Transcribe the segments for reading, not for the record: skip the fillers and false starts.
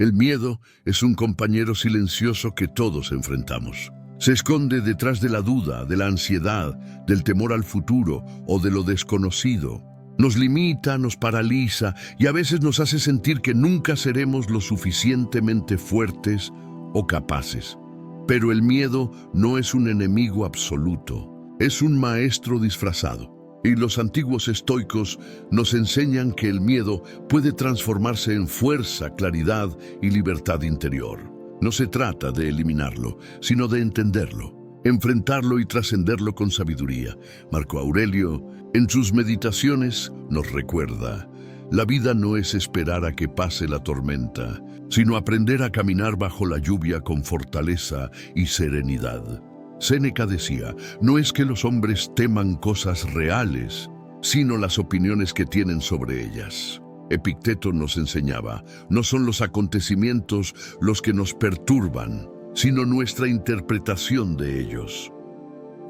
El miedo es un compañero silencioso que todos enfrentamos. Se esconde detrás de la duda, de la ansiedad, del temor al futuro o de lo desconocido. Nos limita, nos paraliza y a veces nos hace sentir que nunca seremos lo suficientemente fuertes o capaces. Pero el miedo no es un enemigo absoluto, es un maestro disfrazado. Y los antiguos estoicos nos enseñan que el miedo puede transformarse en fuerza, claridad y libertad interior. No se trata de eliminarlo, sino de entenderlo, enfrentarlo y trascenderlo con sabiduría. Marco Aurelio, en sus meditaciones, nos recuerda: la vida no es esperar a que pase la tormenta, sino aprender a caminar bajo la lluvia con fortaleza y serenidad. Séneca decía: no es que los hombres teman cosas reales, sino las opiniones que tienen sobre ellas. Epicteto nos enseñaba: no son los acontecimientos los que nos perturban, sino nuestra interpretación de ellos.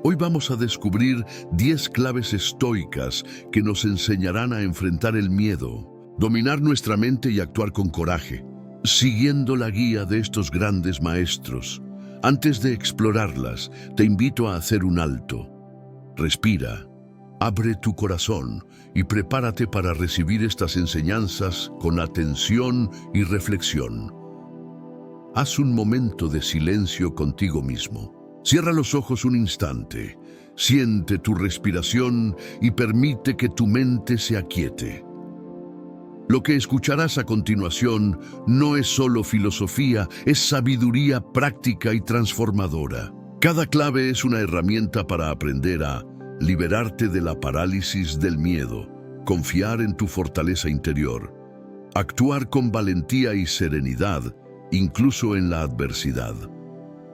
Hoy vamos a descubrir 10 claves estoicas que nos enseñarán a enfrentar el miedo, dominar nuestra mente y actuar con coraje, siguiendo la guía de estos grandes maestros. Antes de explorarlas, te invito a hacer un alto. Respira, abre tu corazón y prepárate para recibir estas enseñanzas con atención y reflexión. Haz un momento de silencio contigo mismo. Cierra los ojos un instante, siente tu respiración y permite que tu mente se aquiete. Lo que escucharás a continuación no es solo filosofía, es sabiduría práctica y transformadora. Cada clave es una herramienta para aprender a liberarte de la parálisis del miedo, confiar en tu fortaleza interior, actuar con valentía y serenidad, incluso en la adversidad.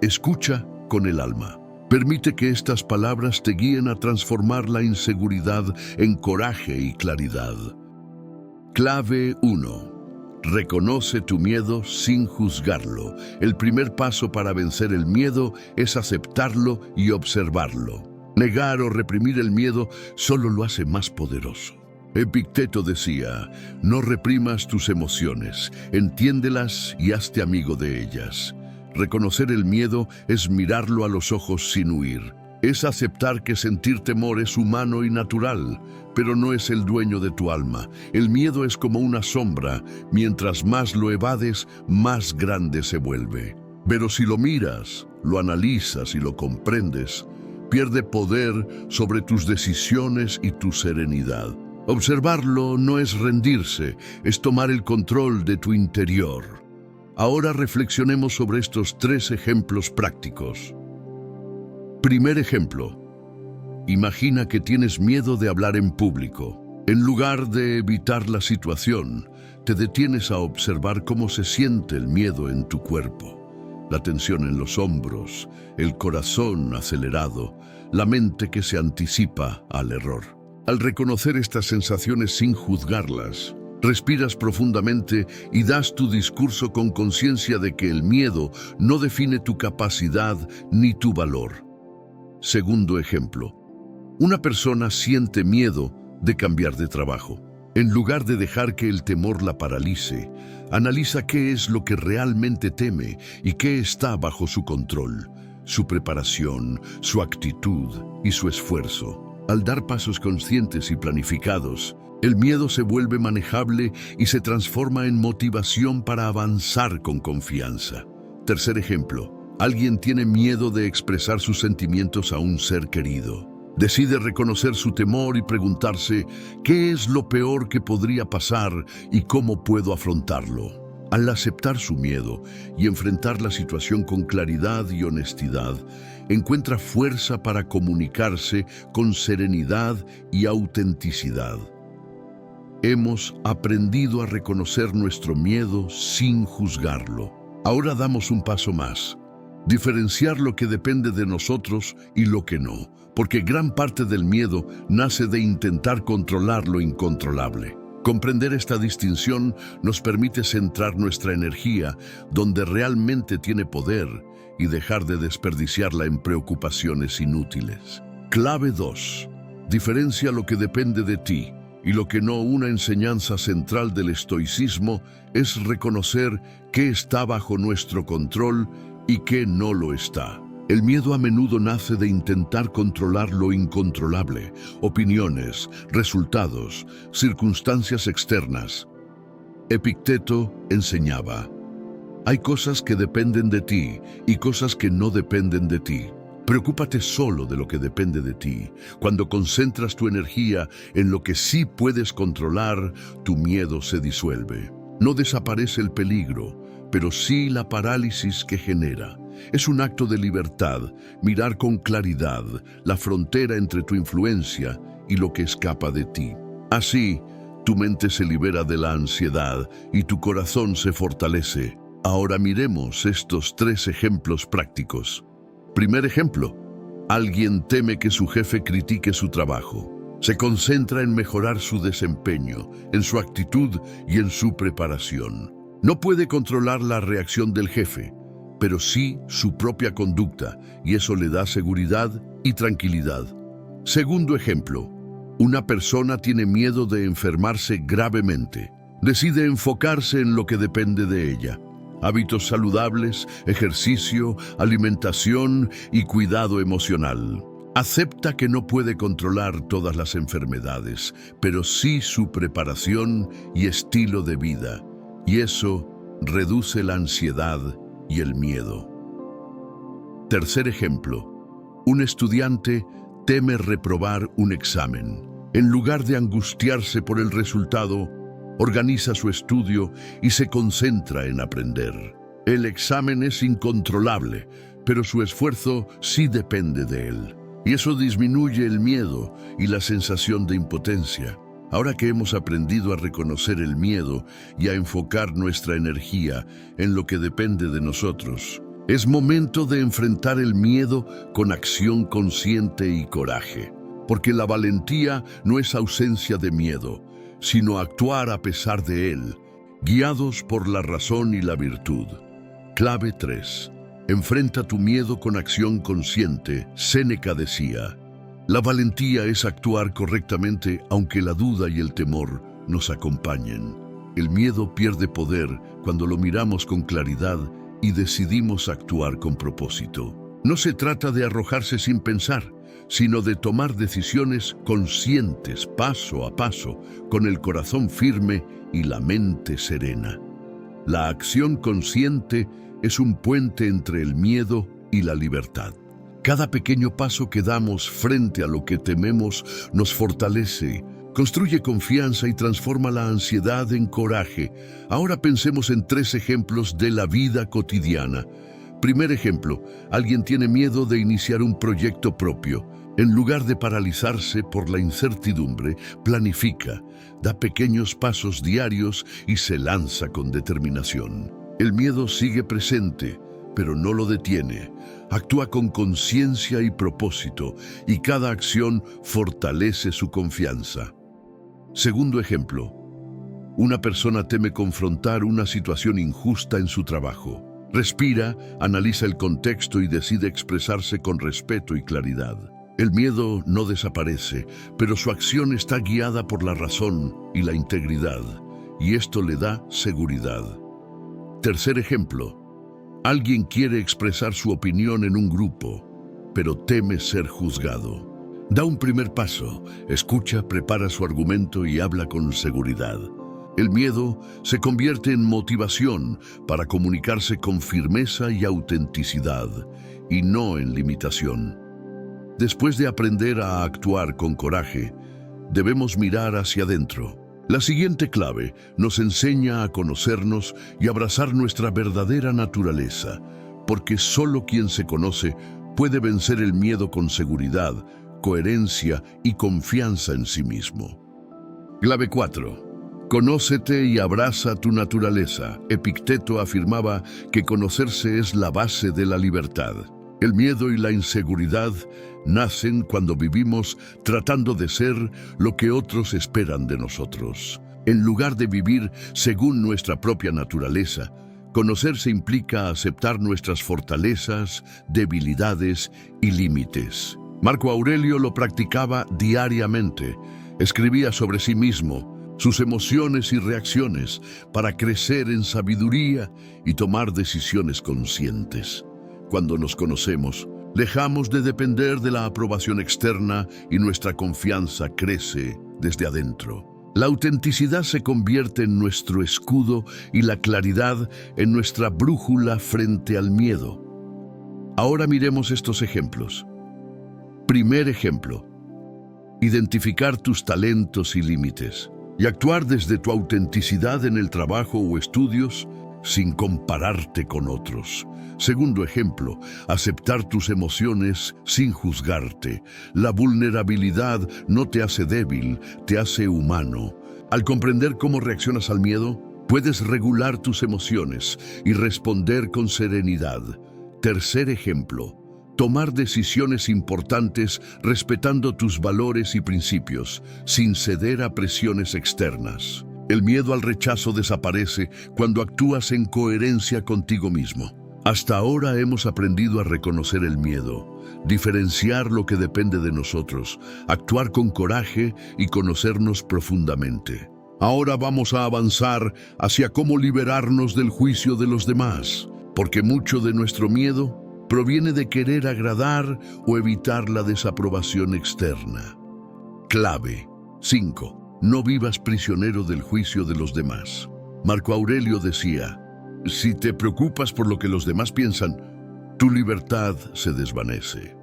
Escucha con el alma. Permite que estas palabras te guíen a transformar la inseguridad en coraje y claridad. Clave 1. Reconoce tu miedo sin juzgarlo. El primer paso para vencer el miedo es aceptarlo y observarlo. Negar o reprimir el miedo solo lo hace más poderoso. Epicteto decía: no reprimas tus emociones, entiéndelas y hazte amigo de ellas. Reconocer el miedo es mirarlo a los ojos sin huir. Es aceptar que sentir temor es humano y natural, pero no es el dueño de tu alma. El miedo es como una sombra, mientras más lo evades, más grande se vuelve. Pero si lo miras, lo analizas y lo comprendes, pierde poder sobre tus decisiones y tu serenidad. Observarlo no es rendirse, es tomar el control de tu interior. Ahora reflexionemos sobre estos 3 ejemplos prácticos. Primer ejemplo. Imagina que tienes miedo de hablar en público. En lugar de evitar la situación, te detienes a observar cómo se siente el miedo en tu cuerpo. La tensión en los hombros, el corazón acelerado, la mente que se anticipa al error. Al reconocer estas sensaciones sin juzgarlas, respiras profundamente y das tu discurso con conciencia de que el miedo no define tu capacidad ni tu valor. Segundo ejemplo. Una persona siente miedo de cambiar de trabajo. En lugar de dejar que el temor la paralice, analiza qué es lo que realmente teme y qué está bajo su control, su preparación, su actitud y su esfuerzo. Al dar pasos conscientes y planificados, el miedo se vuelve manejable y se transforma en motivación para avanzar con confianza. Tercer ejemplo. Alguien tiene miedo de expresar sus sentimientos a un ser querido. Decide reconocer su temor y preguntarse: ¿qué es lo peor que podría pasar y cómo puedo afrontarlo? Al aceptar su miedo y enfrentar la situación con claridad y honestidad, encuentra fuerza para comunicarse con serenidad y autenticidad. Hemos aprendido a reconocer nuestro miedo sin juzgarlo. Ahora damos un paso más. Diferenciar lo que depende de nosotros y lo que no, porque gran parte del miedo nace de intentar controlar lo incontrolable. Comprender esta distinción nos permite centrar nuestra energía donde realmente tiene poder y dejar de desperdiciarla en preocupaciones inútiles. Clave 2. Diferencia lo que depende de ti y lo que no. Una enseñanza central del estoicismo es reconocer qué está bajo nuestro control y qué no lo está. El miedo a menudo nace de intentar controlar lo incontrolable, opiniones, resultados, circunstancias externas. Epicteto enseñaba: hay cosas que dependen de ti y cosas que no dependen de ti. Preocúpate solo de lo que depende de ti. Cuando concentras tu energía en lo que sí puedes controlar, tu miedo se disuelve. No desaparece el peligro, pero sí la parálisis que genera. Es un acto de libertad, mirar con claridad la frontera entre tu influencia y lo que escapa de ti. Así, tu mente se libera de la ansiedad y tu corazón se fortalece. Ahora miremos estos 3 ejemplos prácticos. Primer ejemplo: alguien teme que su jefe critique su trabajo. Se concentra en mejorar su desempeño, en su actitud y en su preparación. No puede controlar la reacción del jefe, pero sí su propia conducta, y eso le da seguridad y tranquilidad. Segundo ejemplo: una persona tiene miedo de enfermarse gravemente. Decide enfocarse en lo que depende de ella. Hábitos saludables, ejercicio, alimentación y cuidado emocional. Acepta que no puede controlar todas las enfermedades, pero sí su preparación y estilo de vida. Y eso reduce la ansiedad y el miedo. Tercer ejemplo: un estudiante teme reprobar un examen. En lugar de angustiarse por el resultado, organiza su estudio y se concentra en aprender. El examen es incontrolable, pero su esfuerzo sí depende de él. Y eso disminuye el miedo y la sensación de impotencia. Ahora que hemos aprendido a reconocer el miedo y a enfocar nuestra energía en lo que depende de nosotros, es momento de enfrentar el miedo con acción consciente y coraje. Porque la valentía no es ausencia de miedo, sino actuar a pesar de él, guiados por la razón y la virtud. Clave 3. Enfrenta tu miedo con acción consciente. Séneca decía: la valentía es actuar correctamente aunque la duda y el temor nos acompañen. El miedo pierde poder cuando lo miramos con claridad y decidimos actuar con propósito. No se trata de arrojarse sin pensar, sino de tomar decisiones conscientes paso a paso, con el corazón firme y la mente serena. La acción consciente es un puente entre el miedo y la libertad. Cada pequeño paso que damos frente a lo que tememos nos fortalece, construye confianza y transforma la ansiedad en coraje. Ahora pensemos en 3 ejemplos de la vida cotidiana. Primer ejemplo: alguien tiene miedo de iniciar un proyecto propio. En lugar de paralizarse por la incertidumbre, planifica, da pequeños pasos diarios y se lanza con determinación. El miedo sigue presente, pero no lo detiene. Actúa con conciencia y propósito, y cada acción fortalece su confianza. Segundo ejemplo: una persona teme confrontar una situación injusta en su trabajo. Respira, analiza el contexto y decide expresarse con respeto y claridad. El miedo no desaparece, pero su acción está guiada por la razón y la integridad, y esto le da seguridad. Tercer ejemplo: alguien quiere expresar su opinión en un grupo, pero teme ser juzgado. Da un primer paso, escucha, prepara su argumento y habla con seguridad. El miedo se convierte en motivación para comunicarse con firmeza y autenticidad, y no en limitación. Después de aprender a actuar con coraje, debemos mirar hacia adentro. La siguiente clave nos enseña a conocernos y abrazar nuestra verdadera naturaleza, porque solo quien se conoce puede vencer el miedo con seguridad, coherencia y confianza en sí mismo. Clave 4. Conócete y abraza tu naturaleza. Epicteto afirmaba que conocerse es la base de la libertad. El miedo y la inseguridad nacen cuando vivimos tratando de ser lo que otros esperan de nosotros. En lugar de vivir según nuestra propia naturaleza, conocerse implica aceptar nuestras fortalezas, debilidades y límites. Marco Aurelio lo practicaba diariamente. Escribía sobre sí mismo, sus emociones y reacciones, para crecer en sabiduría y tomar decisiones conscientes. Cuando nos conocemos, dejamos de depender de la aprobación externa y nuestra confianza crece desde adentro. La autenticidad se convierte en nuestro escudo y la claridad en nuestra brújula frente al miedo. Ahora miremos estos ejemplos. Primer ejemplo: identificar tus talentos y límites y actuar desde tu autenticidad en el trabajo o estudios sin compararte con otros. Segundo ejemplo: aceptar tus emociones sin juzgarte. La vulnerabilidad no te hace débil, te hace humano. Al comprender cómo reaccionas al miedo, puedes regular tus emociones y responder con serenidad. Tercer ejemplo: tomar decisiones importantes respetando tus valores y principios, sin ceder a presiones externas. El miedo al rechazo desaparece cuando actúas en coherencia contigo mismo. Hasta ahora hemos aprendido a reconocer el miedo, diferenciar lo que depende de nosotros, actuar con coraje y conocernos profundamente. Ahora vamos a avanzar hacia cómo liberarnos del juicio de los demás, porque mucho de nuestro miedo proviene de querer agradar o evitar la desaprobación externa. Clave 5. No vivas prisionero del juicio de los demás. Marco Aurelio decía: si te preocupas por lo que los demás piensan, tu libertad se desvanece.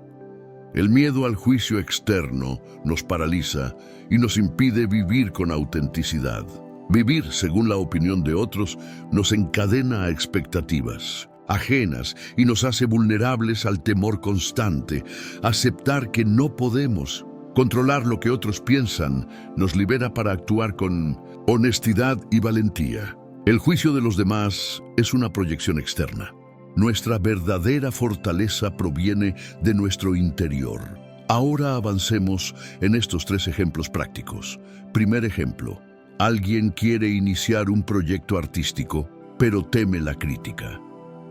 El miedo al juicio externo nos paraliza y nos impide vivir con autenticidad. Vivir según la opinión de otros nos encadena a expectativas ajenas y nos hace vulnerables al temor constante. Aceptar que no podemos controlar lo que otros piensan nos libera para actuar con honestidad y valentía. El juicio de los demás es una proyección externa. Nuestra verdadera fortaleza proviene de nuestro interior. Ahora avancemos en estos 3 ejemplos prácticos. Primer ejemplo: alguien quiere iniciar un proyecto artístico, pero teme la crítica.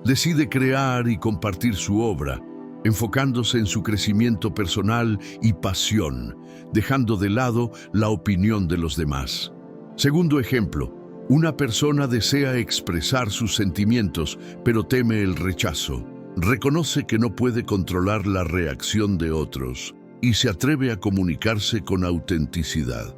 Decide crear y compartir su obra, enfocándose en su crecimiento personal y pasión, dejando de lado la opinión de los demás. Segundo ejemplo: una persona desea expresar sus sentimientos, pero teme el rechazo. Reconoce que no puede controlar la reacción de otros y se atreve a comunicarse con autenticidad.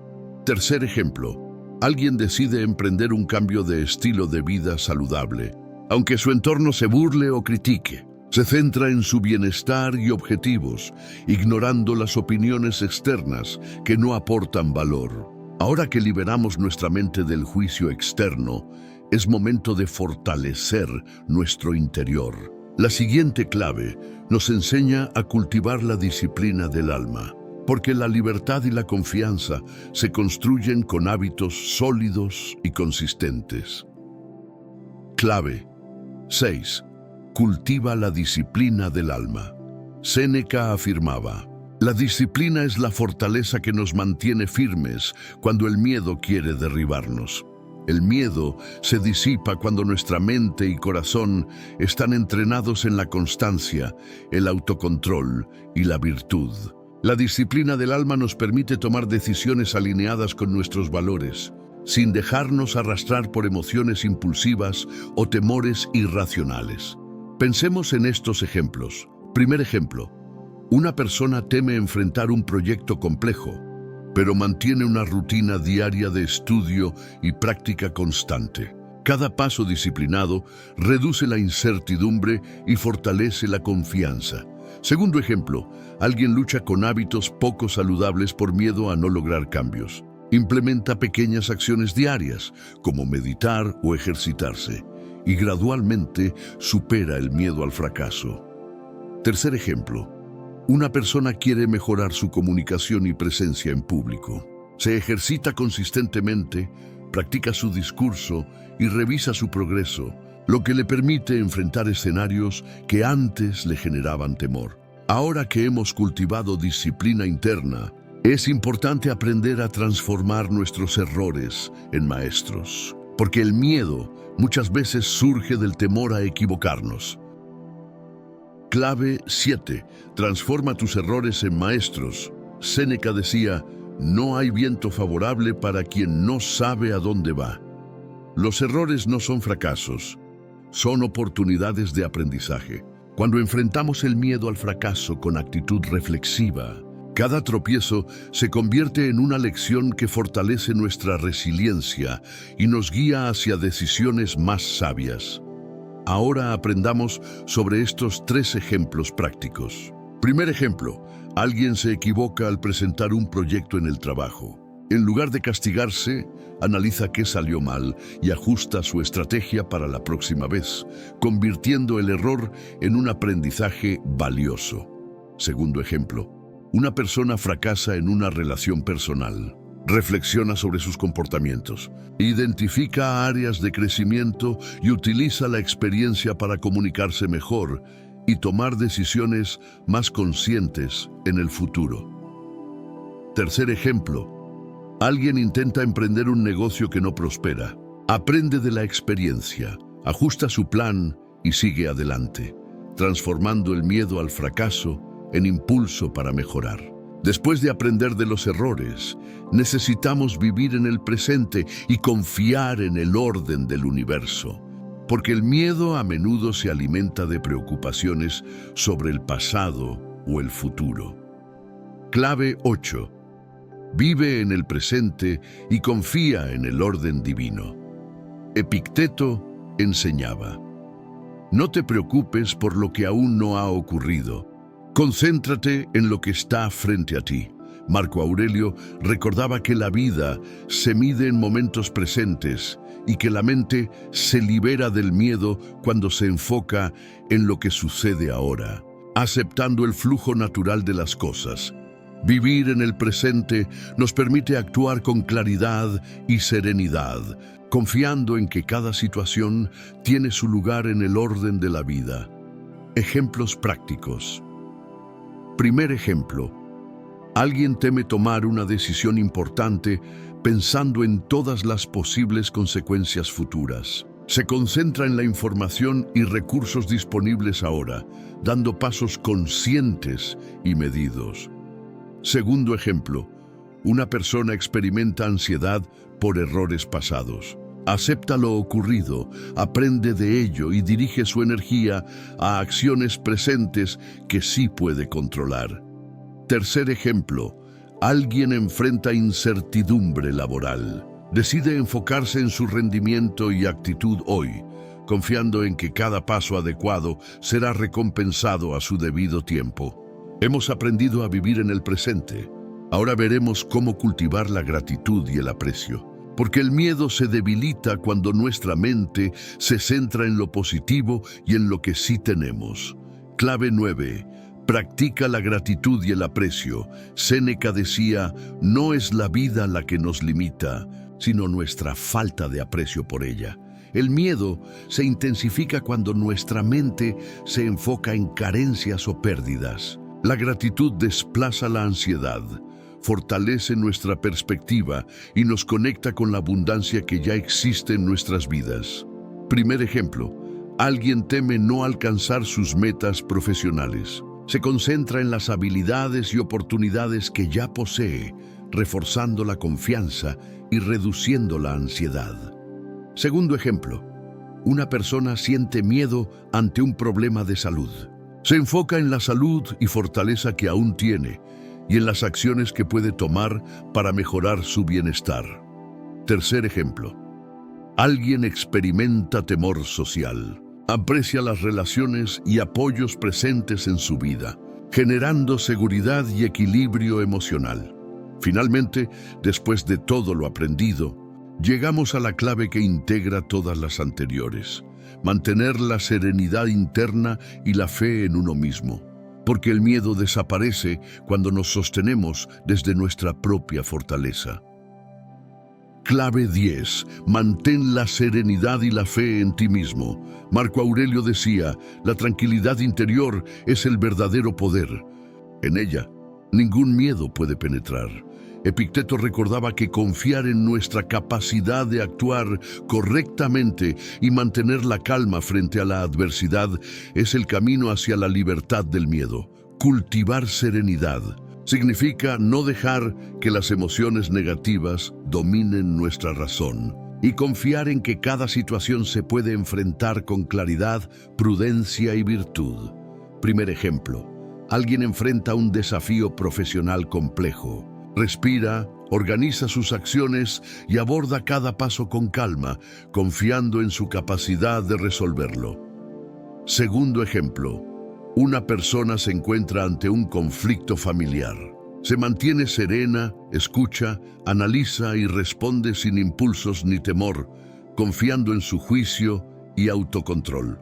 Tercer ejemplo: alguien decide emprender un cambio de estilo de vida saludable, aunque su entorno se burle o critique. Se centra en su bienestar y objetivos, ignorando las opiniones externas que no aportan valor. Ahora que liberamos nuestra mente del juicio externo, es momento de fortalecer nuestro interior. La siguiente clave nos enseña a cultivar la disciplina del alma, porque la libertad y la confianza se construyen con hábitos sólidos y consistentes. Clave 6. Cultiva la disciplina del alma. Séneca afirmaba: la disciplina es la fortaleza que nos mantiene firmes cuando el miedo quiere derribarnos. El miedo se disipa cuando nuestra mente y corazón están entrenados en la constancia, el autocontrol y la virtud. La disciplina del alma nos permite tomar decisiones alineadas con nuestros valores, sin dejarnos arrastrar por emociones impulsivas o temores irracionales. Pensemos en estos ejemplos. Primer ejemplo: una persona teme enfrentar un proyecto complejo, pero mantiene una rutina diaria de estudio y práctica constante. Cada paso disciplinado reduce la incertidumbre y fortalece la confianza. Segundo ejemplo: alguien lucha con hábitos poco saludables por miedo a no lograr cambios. Implementa pequeñas acciones diarias, como meditar o ejercitarse, y gradualmente supera el miedo al fracaso. Tercer ejemplo: una persona quiere mejorar su comunicación y presencia en público. Se ejercita consistentemente, practica su discurso y revisa su progreso, lo que le permite enfrentar escenarios que antes le generaban temor. Ahora que hemos cultivado disciplina interna, es importante aprender a transformar nuestros errores en maestros, porque el miedo muchas veces surge del temor a equivocarnos. Clave 7. Transforma tus errores en maestros. Séneca decía: No hay viento favorable para quien no sabe a dónde va. Los errores no son fracasos, son oportunidades de aprendizaje. Cuando enfrentamos el miedo al fracaso con actitud reflexiva, cada tropiezo se convierte en una lección que fortalece nuestra resiliencia y nos guía hacia decisiones más sabias. Ahora aprendamos sobre estos 3 ejemplos prácticos. Primer ejemplo, alguien se equivoca al presentar un proyecto en el trabajo. En lugar de castigarse, analiza qué salió mal y ajusta su estrategia para la próxima vez, convirtiendo el error en un aprendizaje valioso. Segundo ejemplo, una persona fracasa en una relación personal. Reflexiona sobre sus comportamientos, identifica áreas de crecimiento y utiliza la experiencia para comunicarse mejor y tomar decisiones más conscientes en el futuro. Tercer ejemplo, alguien intenta emprender un negocio que no prospera. Aprende de la experiencia, ajusta su plan y sigue adelante, transformando el miedo al fracaso en impulso para mejorar. Después de aprender de los errores, necesitamos vivir en el presente y confiar en el orden del universo, porque el miedo a menudo se alimenta de preocupaciones sobre el pasado o el futuro. Clave 8. Vive en el presente y confía en el orden divino. Epicteto enseñaba: no te preocupes por lo que aún no ha ocurrido. Concéntrate en lo que está frente a ti. Marco Aurelio recordaba que la vida se mide en momentos presentes y que la mente se libera del miedo cuando se enfoca en lo que sucede ahora, aceptando el flujo natural de las cosas. Vivir en el presente nos permite actuar con claridad y serenidad, confiando en que cada situación tiene su lugar en el orden de la vida. Ejemplos prácticos. Primer ejemplo. Alguien teme tomar una decisión importante pensando en todas las posibles consecuencias futuras. Se concentra en la información y recursos disponibles ahora, dando pasos conscientes y medidos. Segundo ejemplo. Una persona experimenta ansiedad por errores pasados. Acepta lo ocurrido, aprende de ello y dirige su energía a acciones presentes que sí puede controlar. Tercer ejemplo. Alguien enfrenta incertidumbre laboral. Decide enfocarse en su rendimiento y actitud hoy, confiando en que cada paso adecuado será recompensado a su debido tiempo. Hemos aprendido a vivir en el presente. Ahora veremos cómo cultivar la gratitud y el aprecio. Porque el miedo se debilita cuando nuestra mente se centra en lo positivo y en lo que sí tenemos. Clave 9. Practica la gratitud y el aprecio. Séneca decía: no es la vida la que nos limita, sino nuestra falta de aprecio por ella. El miedo se intensifica cuando nuestra mente se enfoca en carencias o pérdidas. La gratitud desplaza la ansiedad, fortalece nuestra perspectiva y nos conecta con la abundancia que ya existe en nuestras vidas. Primer ejemplo. Alguien teme no alcanzar sus metas profesionales. Se concentra en las habilidades y oportunidades que ya posee, reforzando la confianza y reduciendo la ansiedad. Segundo ejemplo. Una persona siente miedo ante un problema de salud. Se enfoca en la salud y fortaleza que aún tiene, y en las acciones que puede tomar para mejorar su bienestar. Tercer ejemplo. Alguien experimenta temor social. Aprecia las relaciones y apoyos presentes en su vida, generando seguridad y equilibrio emocional. Finalmente, después de todo lo aprendido, llegamos a la clave que integra todas las anteriores: mantener la serenidad interna y la fe en uno mismo. Porque el miedo desaparece cuando nos sostenemos desde nuestra propia fortaleza. Clave 10. Mantén la serenidad y la fe en ti mismo. Marco Aurelio decía: la tranquilidad interior es el verdadero poder. En ella, ningún miedo puede penetrar. Epicteto recordaba que confiar en nuestra capacidad de actuar correctamente y mantener la calma frente a la adversidad es el camino hacia la libertad del miedo. Cultivar serenidad Significa no dejar que las emociones negativas dominen nuestra razón y confiar en que cada situación se puede enfrentar con claridad, prudencia y virtud. Primer ejemplo. Alguien enfrenta un desafío profesional complejo. Respira, organiza sus acciones y aborda cada paso con calma, confiando en su capacidad de resolverlo. Segundo ejemplo. Una persona se encuentra ante un conflicto familiar. Se mantiene serena, escucha, analiza y responde sin impulsos ni temor, confiando en su juicio y autocontrol.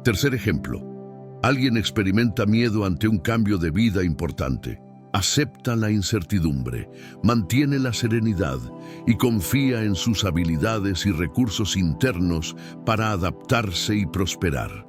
Tercer ejemplo. Alguien experimenta miedo ante un cambio de vida importante. Acepta la incertidumbre, mantiene la serenidad y confía en sus habilidades y recursos internos para adaptarse y prosperar.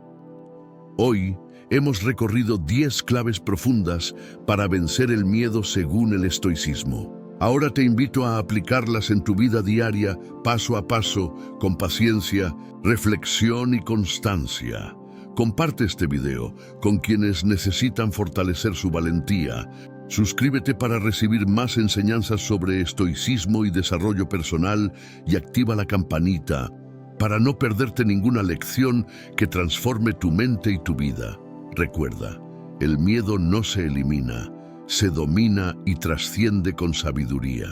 Hoy hemos recorrido 10 claves profundas para vencer el miedo según el estoicismo. Ahora te invito a aplicarlas en tu vida diaria, paso a paso, con paciencia, reflexión y constancia. Comparte este video con quienes necesitan fortalecer su valentía. Suscríbete para recibir más enseñanzas sobre estoicismo y desarrollo personal y activa la campanita para no perderte ninguna lección que transforme tu mente y tu vida. Recuerda, el miedo no se elimina, se domina y trasciende con sabiduría.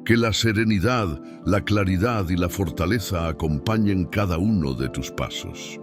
Que la serenidad, la claridad y la fortaleza acompañen cada uno de tus pasos.